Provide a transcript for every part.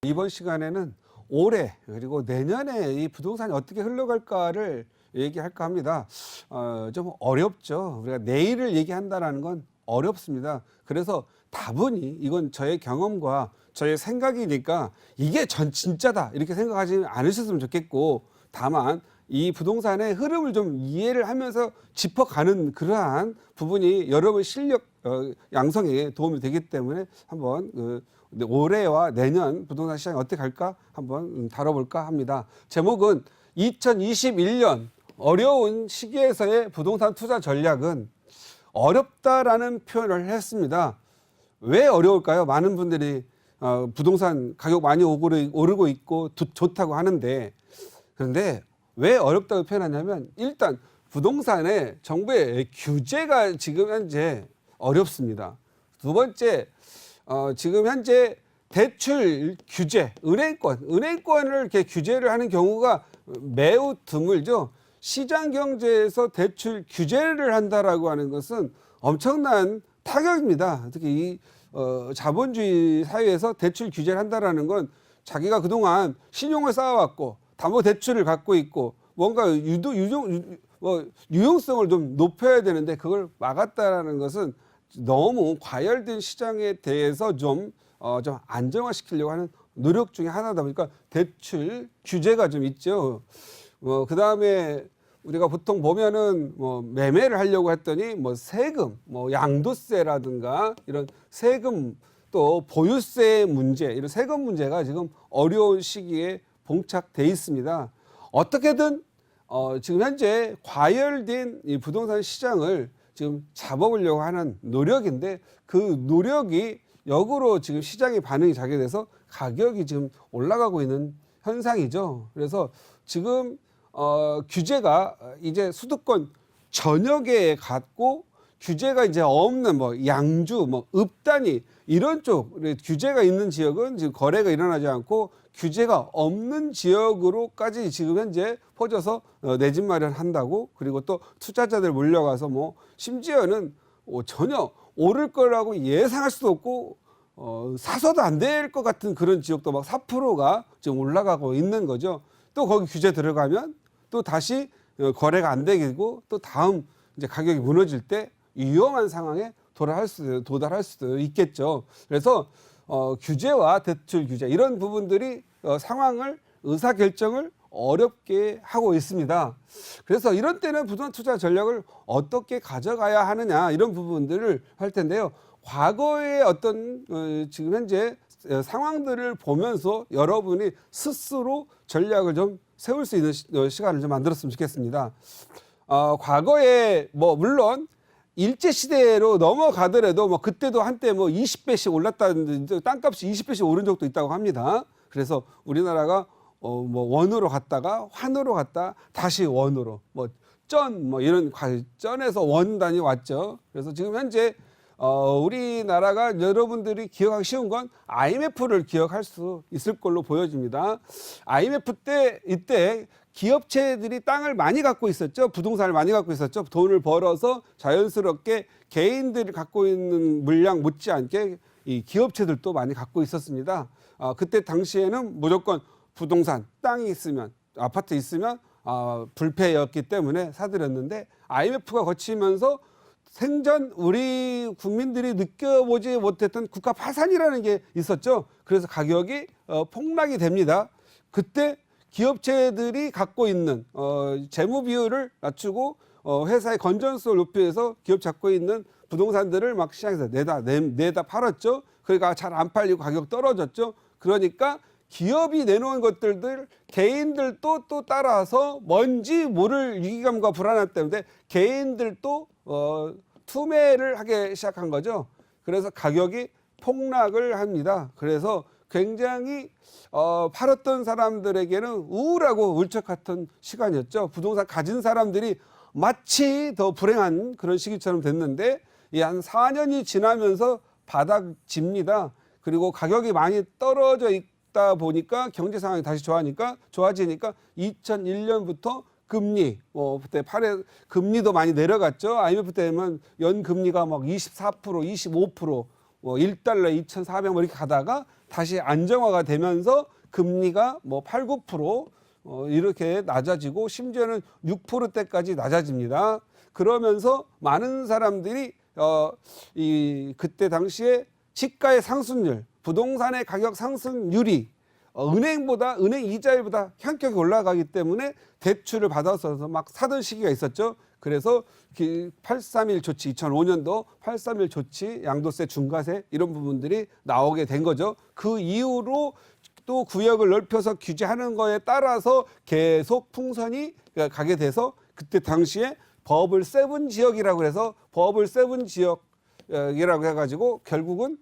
이번 시간에는 올해 그리고 내년에 이 부동산이 어떻게 흘러갈까를 얘기할까 합니다. 좀 어렵죠. 우리가 내일을 얘기한다는 건 어렵습니다. 그래서 다분히 이건 저의 경험과 저의 생각이니까 이게 진짜다 이렇게 생각하지 않으셨으면 좋겠고, 다만 이 부동산의 흐름을 좀 이해를 하면서 짚어가는 그러한 부분이 여러분 실력 양성에 도움이 되기 때문에 한번 올해와 내년 부동산 시장이 어떻게 갈까 한번 다뤄볼까 합니다. 제목은 2021년 어려운 시기에서의 부동산 투자 전략은 어렵다라는 표현을 했습니다. 왜 어려울까요? 많은 분들이 부동산 가격 많이 오르고 있고 좋다고 하는데, 그런데 왜 어렵다고 표현하냐면, 일단 부동산에 정부의 규제가 지금 현재 어렵습니다. 두 번째, 지금 현재 대출 규제, 은행권을 이렇게 규제를 하는 경우가 매우 드물죠. 시장 경제에서 대출 규제를 한다라고 하는 것은 엄청난 타격입니다. 특히 이 자본주의 사회에서 대출 규제를 한다라는 건 자기가 그동안 신용을 쌓아왔고 담보대출을 갖고 있고 뭔가 유용성을 좀 높여야 되는데, 그걸 막았다라는 것은 너무 과열된 시장에 대해서 좀 안정화시키려고 하는 노력 중에 하나다 보니까 대출 규제가 좀 있죠. 그 다음에 우리가 보통 보면은 매매를 하려고 했더니 세금, 양도세라든가 이런 세금, 또 보유세 문제, 이런 세금 문제가 지금 어려운 시기에 봉착돼 있습니다. 어떻게든 지금 현재 과열된 이 부동산 시장을 지금 잡아보려고 하는 노력인데, 그 노력이 역으로 지금 시장의 반응이 작용돼서 가격이 지금 올라가고 있는 현상이죠. 그래서 지금 규제가 이제 수도권 전역에 갔고, 규제가 이제 없는 양주, 읍단위 이런 쪽 규제가 있는 지역은 지금 거래가 일어나지 않고, 규제가 없는 지역으로까지 지금 현재 퍼져서 내 집 마련한다고, 그리고 또 투자자들 몰려가서 심지어는 전혀 오를 거라고 예상할 수도 없고 사서도 안 될 것 같은 그런 지역도 4%가 지금 올라가고 있는 거죠. 또 거기 규제 들어가면 또 다시 거래가 안 되고, 또 다음 이제 가격이 무너질 때 위험한 상황에 도달할 수도 있겠죠. 그래서 규제와 대출 규제 이런 부분들이 상황을, 의사결정을 어렵게 하고 있습니다. 그래서 이런 때는 부동산 투자 전략을 어떻게 가져가야 하느냐, 이런 부분들을 할 텐데요. 과거의 어떤 지금 현재 상황들을 보면서 여러분이 스스로 전략을 좀 세울 수 있는 시간을 좀 만들었으면 좋겠습니다. 과거에 물론 일제시대로 넘어가더라도 그때도 한때 20배씩 올랐다는데, 땅값이 20배씩 오른 적도 있다고 합니다. 그래서 우리나라가 원으로 갔다가 환으로 갔다 다시 원으로 이런 쩐에서 원 단위 왔죠. 그래서 지금 현재 우리나라가 여러분들이 기억하기 쉬운 건 IMF를 기억할 수 있을 걸로 보여집니다. IMF 때 이때 기업체들이 땅을 많이 갖고 있었죠. 부동산을 많이 갖고 있었죠. 돈을 벌어서 자연스럽게 개인들이 갖고 있는 물량 못지않게 이 기업체들도 많이 갖고 있었습니다. 그때 당시에는 무조건 부동산, 땅이 있으면, 아파트 있으면 불패였기 때문에 사들였는데, IMF가 거치면서 생전 우리 국민들이 느껴보지 못했던 국가 파산이라는 게 있었죠. 그래서 가격이 폭락이 됩니다. 그때 기업체들이 갖고 있는 재무 비율을 낮추고 회사의 건전성을 높이기 위해서 기업 잡고 있는 부동산들을 막 시장에서 내다 팔았죠. 그러니까 잘 안 팔리고 가격 떨어졌죠. 그러니까 기업이 내놓은 것들 개인들도 또 따라서 뭔지 모를 위기감과 불안함 때문에 개인들도 투매를 하기 시작한 거죠. 그래서 가격이 폭락을 합니다. 그래서 굉장히 팔았던 사람들에게는 우울하고 울적했던 시간이었죠. 부동산 가진 사람들이 마치 더 불행한 그런 시기처럼 됐는데, 한 4년이 지나면서 바닥집니다. 그리고 가격이 많이 떨어져 있다 보니까 경제 상황이 다시 좋아지니까 2001년부터 금리, 그때 금리도 많이 내려갔죠. IMF 때면 연금리가 24%, 25%, 1달러에 2,400 이렇게 가다가 다시 안정화가 되면서 금리가 뭐 8, 9% 이렇게 낮아지고 심지어는 6%대까지 낮아집니다. 그러면서 많은 사람들이 그때 당시에 시가의 상승률, 부동산의 가격 상승률이 은행 이자율보다 현격히 올라가기 때문에 대출을 받아서 막 사던 시기가 있었죠. 그래서 831 조치, 2005년도 831 조치, 양도세, 중과세 이런 부분들이 나오게 된 거죠. 그 이후로 또 구역을 넓혀서 규제하는 거에 따라서 계속 풍선이 가게 돼서 그때 당시에 버블 세븐 지역이라고 해서 버블 세븐 지역이라고 해가지고 결국은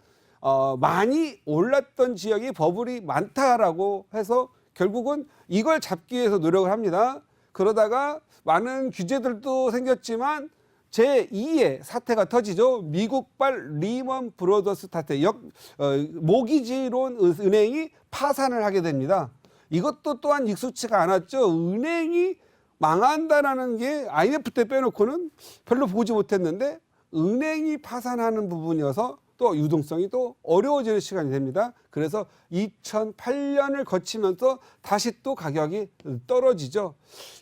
많이 올랐던 지역이 버블이 많다라고 해서 결국은 이걸 잡기 위해서 노력을 합니다. 그러다가 많은 규제들도 생겼지만 제2의 사태가 터지죠. 미국발 리먼 브로더스 사태, 모기지론 은행이 파산을 하게 됩니다. 이것도 또한 익숙치가 않았죠. 은행이 망한다라는 게 IMF 때 빼놓고는 별로 보지 못했는데 은행이 파산하는 부분이어서 또 유동성이 또 어려워지는 시간이 됩니다. 그래서 2008년을 거치면서 다시 또 가격이 떨어지죠.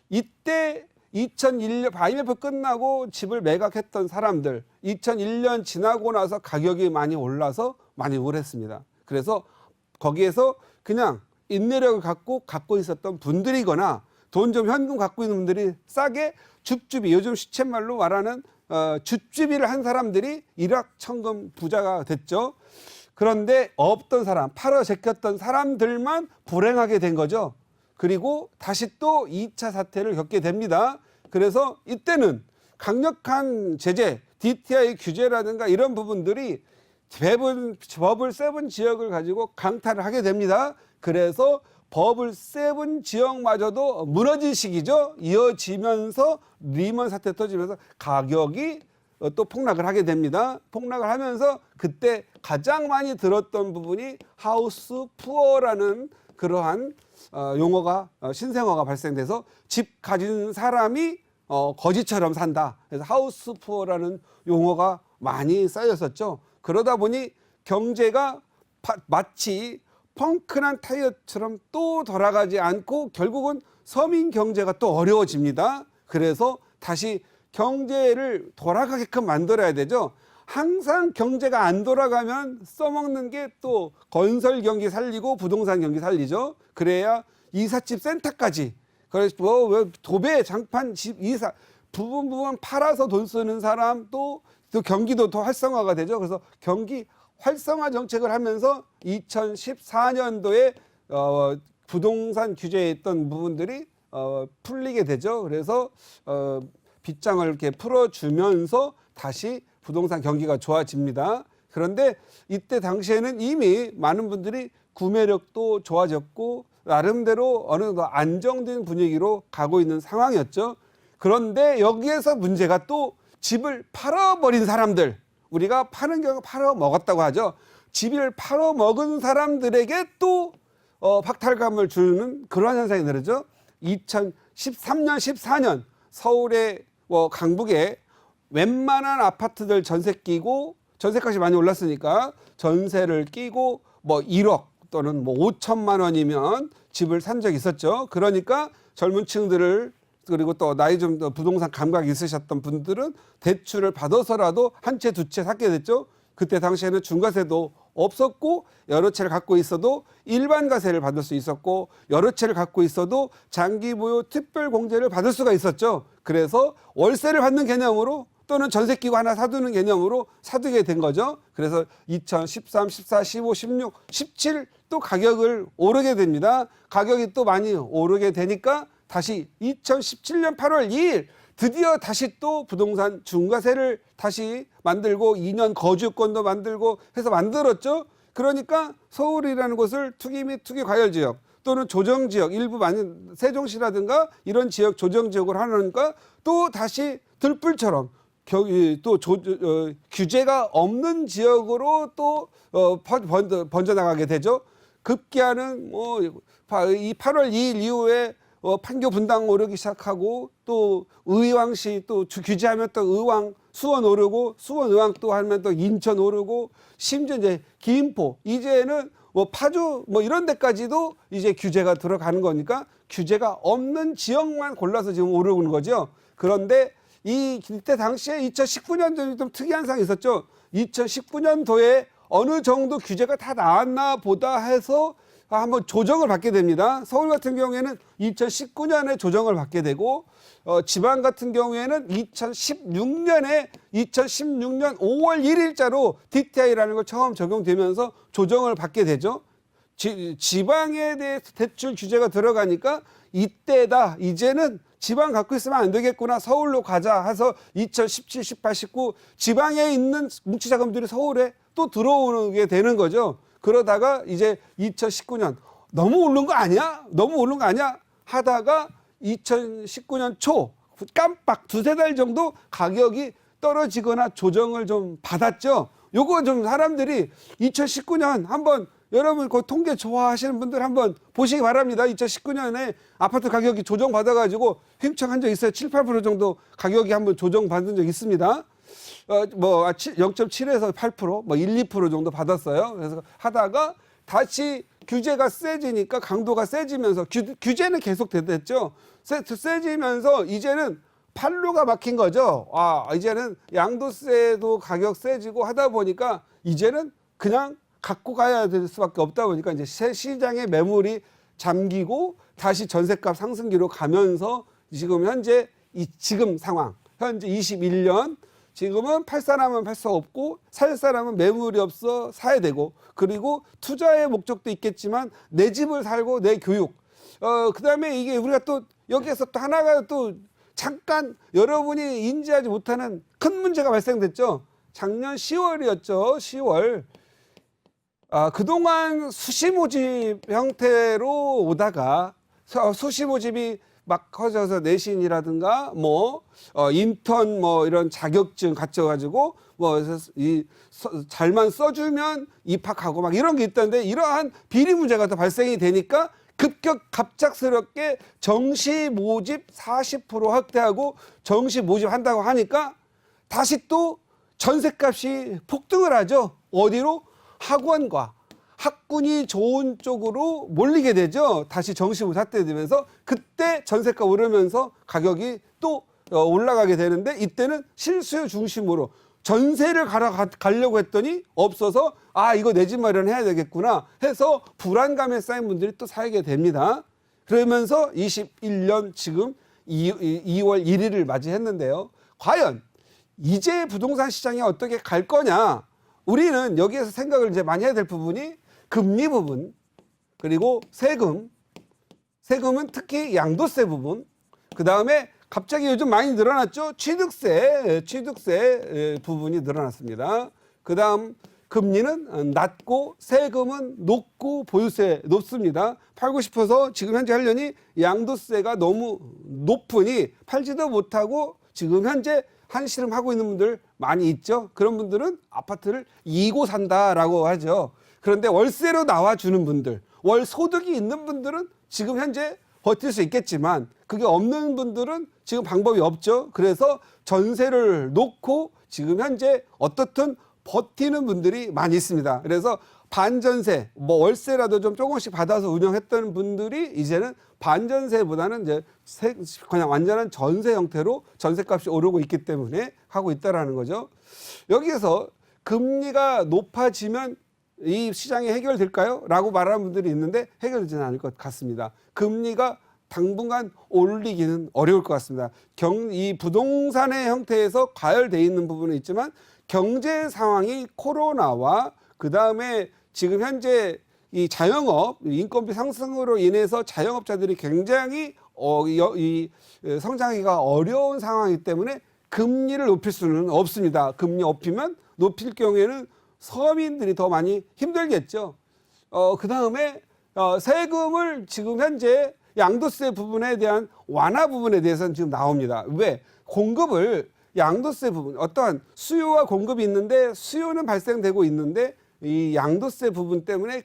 이때 2001년 IMF 끝나고 집을 매각했던 사람들 2001년 지나고 나서 가격이 많이 올라서 많이 우울했습니다. 그래서 거기에서 그냥 인내력을 갖고 있었던 분들이거나 돈 좀 현금 갖고 있는 분들이 싸게 줍줍이, 요즘 시쳇말로 말하는 줍줍이를 한 사람들이 일확천금 부자가 됐죠. 그런데 없던 사람, 팔아 제꼈던 사람들만 불행하게 된 거죠. 그리고 다시 또 2차 사태를 겪게 됩니다. 그래서 이때는 강력한 제재, DTI 규제라든가 이런 부분들이 버블 세븐 지역을 가지고 강타를 하게 됩니다. 그래서 버블 세븐 지역마저도 무너진 시기죠. 이어지면서 리먼 사태 터지면서 가격이 또 폭락을 하게 됩니다. 폭락을 하면서 그때 가장 많이 들었던 부분이 하우스 푸어라는 그러한 용어가 신생어가 발생돼서 집 가진 사람이 거지처럼 산다. 그래서 하우스 푸어라는 용어가 많이 쌓였었죠. 그러다 보니 경제가 마치 펑크난 타이어처럼 또 돌아가지 않고 결국은 서민 경제가 또 어려워집니다. 그래서 다시 경제를 돌아가게끔 만들어야 되죠. 항상 경제가 안 돌아가면 써먹는 게 또 건설 경기 살리고 부동산 경기 살리죠. 그래야 이삿집 센터까지, 그래서 도배, 장판, 집, 이사 부분 팔아서 돈 쓰는 사람 또 경기도 더 활성화가 되죠. 그래서 경기 활성화 정책을 하면서 2014년도에 부동산 규제에 있던 부분들이 풀리게 되죠. 그래서 빗장을 이렇게 풀어주면서 다시 부동산 경기가 좋아집니다. 그런데 이때 당시에는 이미 많은 분들이 구매력도 좋아졌고 나름대로 어느 정도 안정된 분위기로 가고 있는 상황이었죠. 그런데 여기에서 문제가 또 집을 팔아버린 사람들, 우리가 파는 경우 팔아먹었다고 하죠. 집을 팔아먹은 사람들에게 또 박탈감을 주는 그러한 현상이 늘어죠. 2013년, 14년 서울의 강북에 웬만한 아파트들 전세 끼고, 전세값이 많이 올랐으니까 전세를 끼고 1억 또는 5천만 원이면 집을 산 적이 있었죠. 그러니까 젊은 층들을, 그리고 또 나이 좀 더 부동산 감각이 있으셨던 분들은 대출을 받아서라도 한 채, 두 채 샀게 됐죠. 그때 당시에는 중과세도 없었고 여러 채를 갖고 있어도 일반 과세를 받을 수 있었고 여러 채를 갖고 있어도 장기 보유 특별 공제를 받을 수가 있었죠. 그래서 월세를 받는 개념으로 또는 전세 끼고 하나 사두는 개념으로 사두게 된 거죠. 그래서 2013, 14, 15, 16, 17 또 가격을 오르게 됩니다. 가격이 또 많이 오르게 되니까 다시 2017년 8월 2일 드디어 다시 또 부동산 중과세를 다시 만들고 2년 거주권도 만들고 해서 만들었죠. 그러니까 서울이라는 곳을 투기 및 투기 과열 지역 또는 조정 지역, 일부 많이 세종시라든가 이런 지역 조정 지역으로 하니까 또 다시 들불처럼 규제가 없는 지역으로 또 번져나가게 되죠. 급기야는 이 8월 2일 이후에 판교 분당 오르기 시작하고 또 의왕시 또 규제하면 또 의왕 수원 오르고 수원 의왕 또 하면 또 인천 오르고 심지어 이제 김포 이제는 뭐 파주 뭐 이런 데까지도 이제 규제가 들어가는 거니까 규제가 없는 지역만 골라서 지금 오르는 거죠. 그런데 이때 당시에 2019년도에 좀 특이한 상황이 있었죠. 2019년도에 어느 정도 규제가 다 나왔나 보다 해서 한번 조정을 받게 됩니다. 서울 같은 경우에는 2019년에 조정을 받게 되고 지방 같은 경우에는 2016년 5월 1일자로 DTI라는 걸 처음 적용되면서 조정을 받게 되죠. 지방에 대해서 대출 규제가 들어가니까 이때다. 이제는 지방 갖고 있으면 안 되겠구나. 서울로 가자 해서 2017, 18, 19 지방에 있는 뭉치자금들이 서울에 또 들어오게 되는 거죠. 그러다가 이제 2019년 너무 오른 거 아니야? 너무 오른 거 아니야? 하다가 2019년 초 깜빡 두세 달 정도 가격이 떨어지거나 조정을 좀 받았죠. 요거 좀 사람들이 2019년 한번 여러분 그 통계 좋아하시는 분들 한번 보시기 바랍니다. 2019년에 아파트 가격이 조정받아가지고 횡청한 적 있어요. 7, 8% 정도 가격이 한번 조정받은 적 있습니다. 0.7에서 8%, 뭐 1, 2% 정도 받았어요. 그래서 하다가 다시 규제가 세지니까 강도가 세지면서 규제는 계속 됐죠. 세지면서 이제는 판로가 막힌 거죠. 이제는 양도세도 가격 세지고 하다 보니까 이제는 그냥 갖고 가야 될 수밖에 없다 보니까 이제 시장의 매물이 잠기고 다시 전셋값 상승기로 가면서 지금 현재 지금 상황, 현재 21년 지금은 팔 사람은 팔 수 없고 살 사람은 매물이 없어 사야 되고 그리고 투자의 목적도 있겠지만 내 집을 살고 내 교육 그다음에 이게 우리가 또 여기에서 또 하나가 또 잠깐 여러분이 인지하지 못하는 큰 문제가 발생됐죠. 작년 10월이었죠. 10월. 그동안 수시 모집 형태로 오다가 수시 모집이 막 커져서 내신이라든가 인턴 이런 자격증 갖춰가지고 잘만 써주면 입학하고 막 이런 게 있던데 이러한 비리 문제가 더 발생이 되니까 갑작스럽게 정시 모집 40% 확대하고 정시 모집한다고 하니까 다시 또 전셋값이 폭등을 하죠. 어디로? 학원과 학군이 좋은 쪽으로 몰리게 되죠. 다시 정시모집 확대되면서 그때 전세가 오르면서 가격이 또 올라가게 되는데 이때는 실수요 중심으로 전세를 가려고 했더니 없어서 이거 내 집 마련해야 되겠구나 해서 불안감에 쌓인 분들이 또 살게 됩니다. 그러면서 21년 지금 2월 1일을 맞이했는데요. 과연 이제 부동산 시장이 어떻게 갈 거냐? 우리는 여기에서 생각을 이제 많이 해야 될 부분이 금리 부분, 그리고 세금은 특히 양도세 부분, 그 다음에 갑자기 요즘 많이 늘어났죠. 취득세 부분이 늘어났습니다. 그 다음 금리는 낮고 세금은 높고 보유세 높습니다. 팔고 싶어서 지금 현재 하려니 양도세가 너무 높으니 팔지도 못하고 지금 현재 한시름 하고 있는 분들 많이 있죠. 그런 분들은 아파트를 이고 산다라고 하죠. 그런데 월세로 나와주는 분들, 월 소득이 있는 분들은 지금 현재 버틸 수 있겠지만 그게 없는 분들은 지금 방법이 없죠. 그래서 전세를 놓고 지금 현재 어떻든 버티는 분들이 많이 있습니다. 그래서 반전세, 월세라도 좀 조금씩 받아서 운영했던 분들이 이제는 반전세보다는 이제 그냥 완전한 전세 형태로 전세값이 오르고 있기 때문에 하고 있다라는 거죠. 여기에서 금리가 높아지면 이 시장이 해결될까요? 라고 말하는 분들이 있는데 해결되지는 않을 것 같습니다. 금리가 당분간 올리기는 어려울 것 같습니다. 이 부동산의 형태에서 과열되어 있는 부분은 있지만 경제 상황이 코로나와 그 다음에 지금 현재 이 자영업 인건비 상승으로 인해서 자영업자들이 굉장히 성장하기가 어려운 상황이기 때문에 금리를 높일 수는 없습니다. 금리 높일 경우에는 서민들이 더 많이 힘들겠죠. 그 다음에 세금을 지금 현재 양도세 부분에 대한 완화 부분에 대해서는 지금 나옵니다. 왜? 양도세 부분, 어떠한 수요와 공급이 있는데 수요는 발생되고 있는데 이 양도세 부분 때문에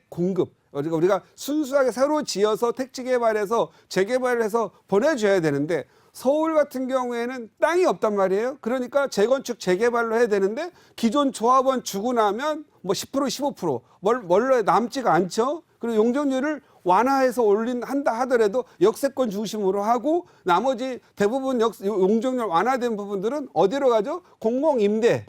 우리가 순수하게 새로 지어서 택지 개발해서 재개발을 해서 보내줘야 되는데 서울 같은 경우에는 땅이 없단 말이에요. 그러니까 재건축 재개발로 해야 되는데 기존 조합원 주고 나면 뭐 10% 15% 원래 남지가 않죠. 그리고 용적률을 완화해서 한다 하더라도 역세권 중심으로 하고 나머지 대부분 용적률 완화된 부분들은 어디로 가죠? 공공임대.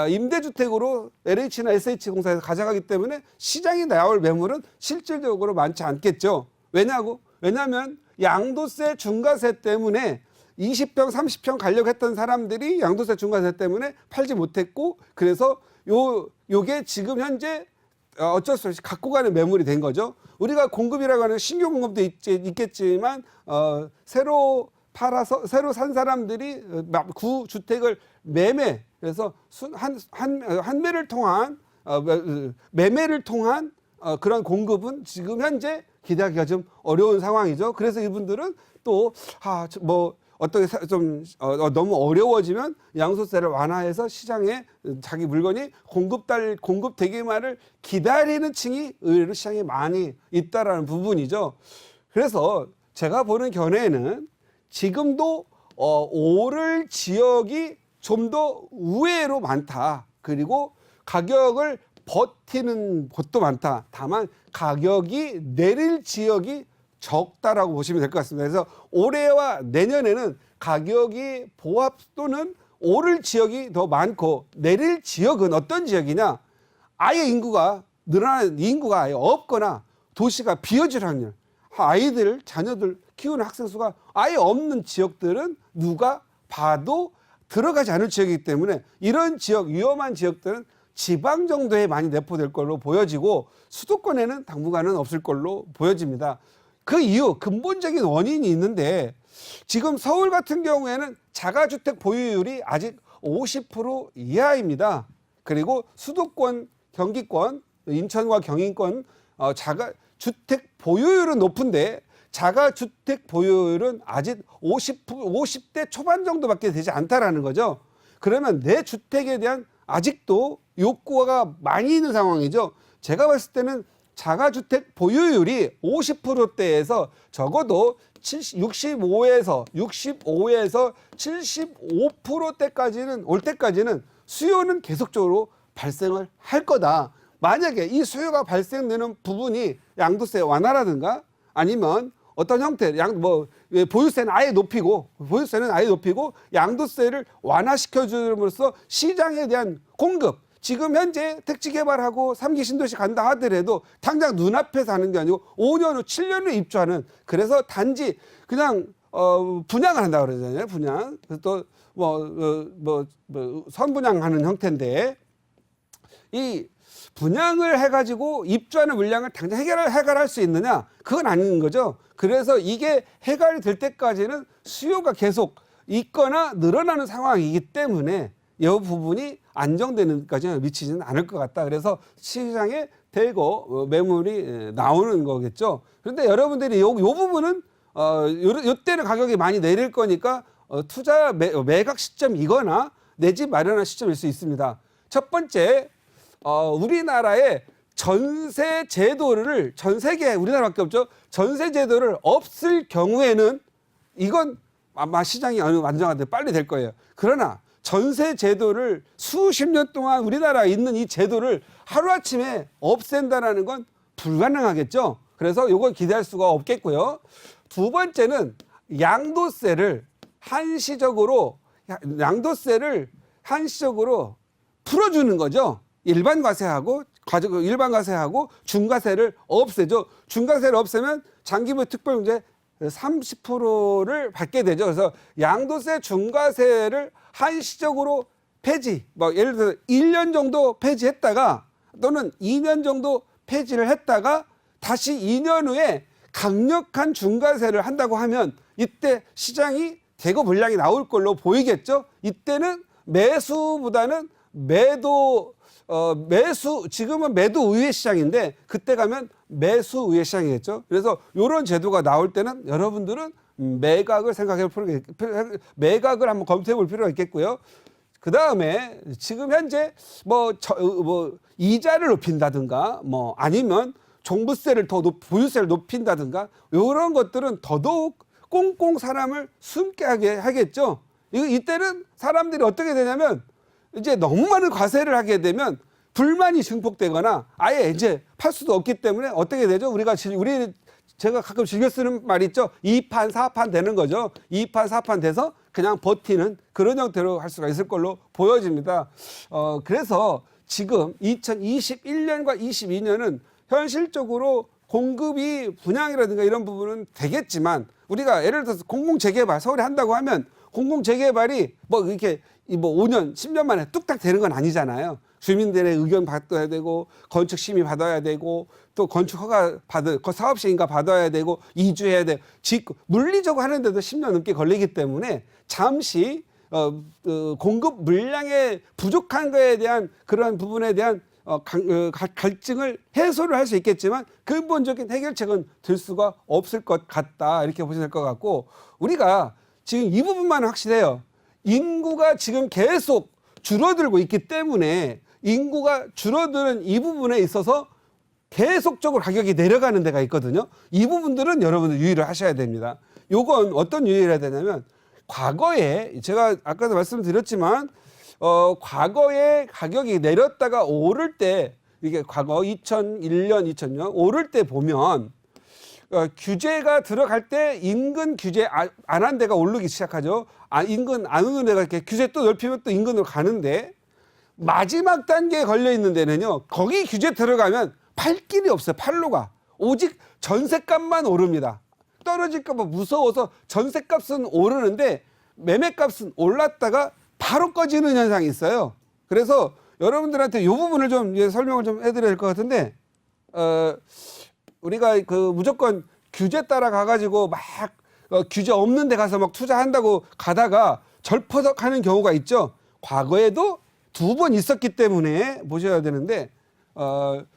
임대주택으로 LH나 SH공사에서 가져가기 때문에 시장에 나올 매물은 실질적으로 많지 않겠죠. 왜냐하면 양도세 중과세 때문에 20평 30평 가려고 했던 사람들이 양도세 중과세 때문에 팔지 못했고 그래서 요게 지금 현재 어쩔 수 없이 갖고 가는 매물이 된 거죠. 우리가 공급이라고 하는 신규 공급도 있겠지만 새로 산 사람들이 구주택을 그래서 매매를 통한 그런 공급은 지금 현재 기대하기가 좀 어려운 상황이죠. 그래서 이분들은 또 어떻게 너무 어려워지면 양도세를 완화해서 시장에 자기 물건이 공급되기만을 기다리는 층이 의외로 시장에 많이 있다라는 부분이죠. 그래서 제가 보는 견해는 지금도 오를 지역이 좀 더 우회로 많다. 그리고 가격을 버티는 곳도 많다. 다만 가격이 내릴 지역이 적다라고 보시면 될 것 같습니다. 그래서 올해와 내년에는 가격이 보합 또는 오를 지역이 더 많고 내릴 지역은 어떤 지역이냐? 아예 인구가 늘어나는 인구가 아예 없거나 도시가 비어질 확률, 자녀들 키우는 학생 수가 아예 없는 지역들은 누가 봐도 들어가지 않을 지역이기 때문에 이런 지역, 위험한 지역들은 지방 정도에 많이 내포될 걸로 보여지고 수도권에는 당분간은 없을 걸로 보여집니다. 그 이유, 근본적인 원인이 있는데 지금 서울 같은 경우에는 자가주택 보유율이 아직 50% 이하입니다. 그리고 수도권, 경기권, 인천과 경인권 자가주택 보유율은 높은데 자가주택 보유율은 아직 50대 초반 정도밖에 되지 않다라는 거죠. 그러면 내 주택에 대한 아직도 욕구가 많이 있는 상황이죠. 제가 봤을 때는 자가주택 보유율이 50%대에서 적어도 65에서 75%대까지는 올 때까지는 수요는 계속적으로 발생을 할 거다. 만약에 이 수요가 발생되는 부분이 양도세 완화라든가 아니면 어떤 형태, 보유세는 아예 높이고 양도세를 완화시켜 줌으로써 시장에 대한 공급, 지금 현재 택지 개발하고 3기 신도시 간다 하더라도 당장 눈앞에서 하는 게 아니고 5년 후, 7년 후에 입주하는, 그래서 단지 그냥 분양을 한다고 그러잖아요. 분양. 그래서 또 선분양하는 형태인데 이 분양을 해가지고 입주하는 물량을 당장 해결할 수 있느냐? 그건 아닌 거죠. 그래서 이게 해결이 될 때까지는 수요가 계속 있거나 늘어나는 상황이기 때문에 이 부분이 안정되는 데까지는 미치지는 않을 것 같다. 그래서 시장에 대거 매물이 나오는 거겠죠. 그런데 여러분들이 요 부분은 요때는 가격이 많이 내릴 거니까 투자 매각 시점이거나 내 집 마련할 시점일 수 있습니다. 첫 번째, 우리나라의 전세 제도를, 전 세계 우리나라밖에 없죠. 전세 제도를 없을 경우에는 이건 아마 시장이 어느 안정화돼 빨리 될 거예요. 그러나 전세 제도를 수십 년 동안 우리나라에 있는 이 제도를 하루아침에 없앤다는 건 불가능하겠죠. 그래서 이걸 기대할 수가 없겠고요. 두 번째는 양도세를 한시적으로 풀어주는 거죠. 일반 과세하고 중과세를 없애죠. 중과세를 없애면 장기부 특별공제 30%를 받게 되죠. 그래서 양도세 중과세를 한시적으로 폐지, 예를 들어 1년 정도 폐지했다가 또는 2년 정도 폐지를 했다가 다시 2년 후에 강력한 중과세를 한다고 하면 이때 시장이 대거 물량이 나올 걸로 보이겠죠. 이때는 매수보다는 지금은 매도 우회 시장인데 그때 가면 매수 우회 시장이겠죠. 그래서 이런 제도가 나올 때는 여러분들은 매각을 매각을 한번 검토해 볼 필요가 있겠고요. 그 다음에 지금 현재 이자를 높인다든가 아니면 종부세를 보유세를 높인다든가 이런 것들은 더더욱 꽁꽁 사람을 숨게 하겠죠. 이때는 사람들이 어떻게 되냐면 이제 너무 많은 과세를 하게 되면 불만이 증폭되거나 아예 이제 팔 수도 없기 때문에 어떻게 되죠? 제가 가끔 즐겨 쓰는 말 있죠. 2판, 4판 되는 거죠. 2판, 4판 돼서 그냥 버티는 그런 형태로 할 수가 있을 걸로 보여집니다. 그래서 지금 2021년과 22년은 현실적으로 공급이 분양이라든가 이런 부분은 되겠지만 우리가 예를 들어서 공공재개발 서울에 한다고 하면 공공재개발이 뭐 이렇게 뭐 5년, 10년 만에 뚝딱 되는 건 아니잖아요. 주민들의 의견 받아야 되고 건축 심의 받아야 되고 또 건축 허가 사업 시행인가 받아야 되고 이주해야 되고 물리적으로 하는데도 10년 넘게 걸리기 때문에 잠시 공급 물량의 부족한 거에 대한 그러한 부분에 대한 갈증을 해소를 할 수 있겠지만 근본적인 해결책은 될 수가 없을 것 같다 이렇게 보시면 될 것 같고 우리가 지금 이 부분만 확실해요. 인구가 지금 계속 줄어들고 있기 때문에 인구가 줄어드는 이 부분에 있어서 계속적으로 가격이 내려가는 데가 있거든요. 이 부분들은 여러분들 유의를 하셔야 됩니다. 요건 어떤 유의를 해야 되냐면 과거에 제가 아까도 말씀드렸지만 과거에 가격이 내렸다가 오를 때 이게 과거 2001년, 2000년 오를 때 보면 규제가 들어갈 때 인근 규제 안 한 데가 오르기 시작하죠. 인근 안 오는 데가 이렇게 규제 또 넓히면 또 인근으로 가는데 마지막 단계에 걸려 있는 데는요. 거기 규제 들어가면 팔 길이 없어요. 팔로가. 오직 전셋값만 오릅니다. 떨어질까 봐 무서워서 전셋값은 오르는데 매매값은 올랐다가 바로 꺼지는 현상이 있어요. 그래서 여러분들한테 이 부분을 좀 설명을 좀 해드려야 될 것 같은데 우리가 무조건 규제 따라 가가지고 막 규제 없는 데 가서 막 투자한다고 가다가 절퍼덕하는 경우가 있죠. 과거에도 2번 있었기 때문에 보셔야 되는데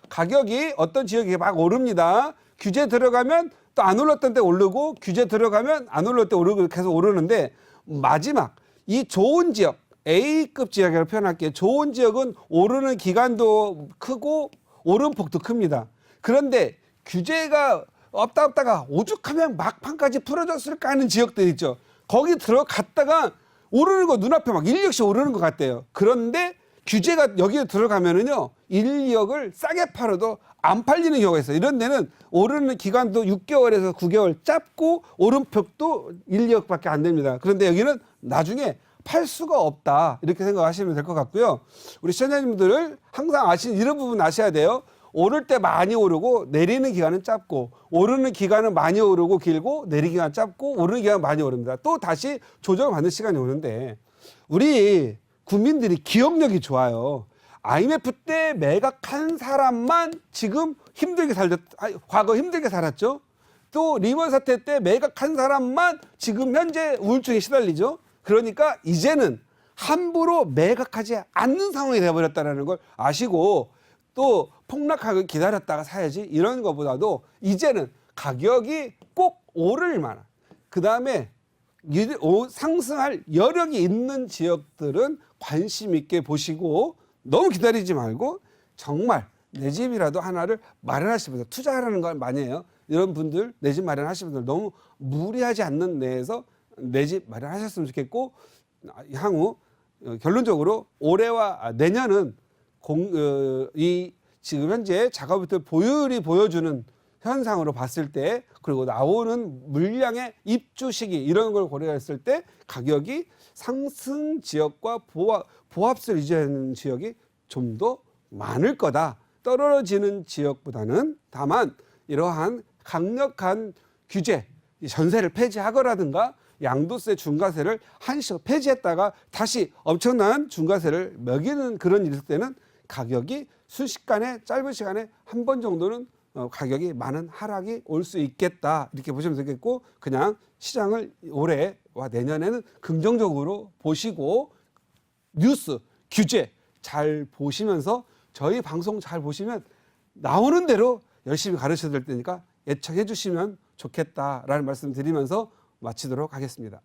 가격이 어떤 지역이 막 오릅니다. 규제 들어가면 또 안 올랐던 때 오르고 규제 들어가면 안 올랐을 때 오르고 계속 오르는데 마지막 이 좋은 지역 A급 지역이라고 표현할게요. 좋은 지역은 오르는 기간도 크고 오름폭도 큽니다. 그런데 규제가 없다가 오죽하면 막판까지 풀어졌을까 하는 지역들 있죠. 거기 들어갔다가 오르는 거 눈앞에 막 1, 2억씩 오르는 것 같대요. 그런데 규제가 여기에 들어가면은요 1, 2억을 싸게 팔아도 안 팔리는 경우가 있어요. 이런 데는 오르는 기간도 6개월에서 9개월 짧고 오름폭도 1, 2억밖에 안 됩니다. 그런데 여기는 나중에 팔 수가 없다 이렇게 생각하시면 될 것 같고요. 우리 시청자님들을 항상 이런 부분 아셔야 돼요. 오를 때 많이 오르고 내리는 기간은 짧고 오르는 기간은 많이 오르고 길고 내리는 기간은 짧고 오르는 기간은 많이 오릅니다. 또 다시 조정을 받는 시간이 오는데 우리 국민들이 기억력이 좋아요. IMF 때 매각한 사람만 지금 과거 힘들게 살았죠. 또 리먼 사태 때 매각한 사람만 지금 현재 우울증에 시달리죠. 그러니까 이제는 함부로 매각하지 않는 상황이 되어버렸다는 걸 아시고 또 폭락하길 기다렸다가 사야지 이런 것보다도 이제는 가격이 꼭 오를 만한 그 다음에 상승할 여력이 있는 지역들은 관심 있게 보시고 너무 기다리지 말고 정말 내 집이라도 하나를 마련하시면서 투자하라는 건 많이 해요. 이런 분들 내 집 마련하시는 분들 너무 무리하지 않는 내에서 내 집 마련하셨으면 좋겠고 향후 결론적으로 올해와 내년은 이 지금 현재 작업부터 보율이 보여주는 현상으로 봤을 때 그리고 나오는 물량의 입주 시기 이런 걸 고려했을 때 가격이 상승 지역과 보합세를 유지하는 지역이 좀 더 많을 거다. 떨어지는 지역보다는 다만 이러한 강력한 규제, 전세를 폐지하거라든가 양도세, 중과세를 한시적 폐지했다가 다시 엄청난 중과세를 매기는 그런 일일 때는 가격이 순식간에 짧은 시간에 한 번 정도는 가격이 많은 하락이 올 수 있겠다 이렇게 보시면 되겠고 그냥 시장을 올해와 내년에는 긍정적으로 보시고 뉴스, 규제 잘 보시면서 저희 방송 잘 보시면 나오는 대로 열심히 가르쳐 드릴 테니까 애청해 주시면 좋겠다라는 말씀 드리면서 마치도록 하겠습니다.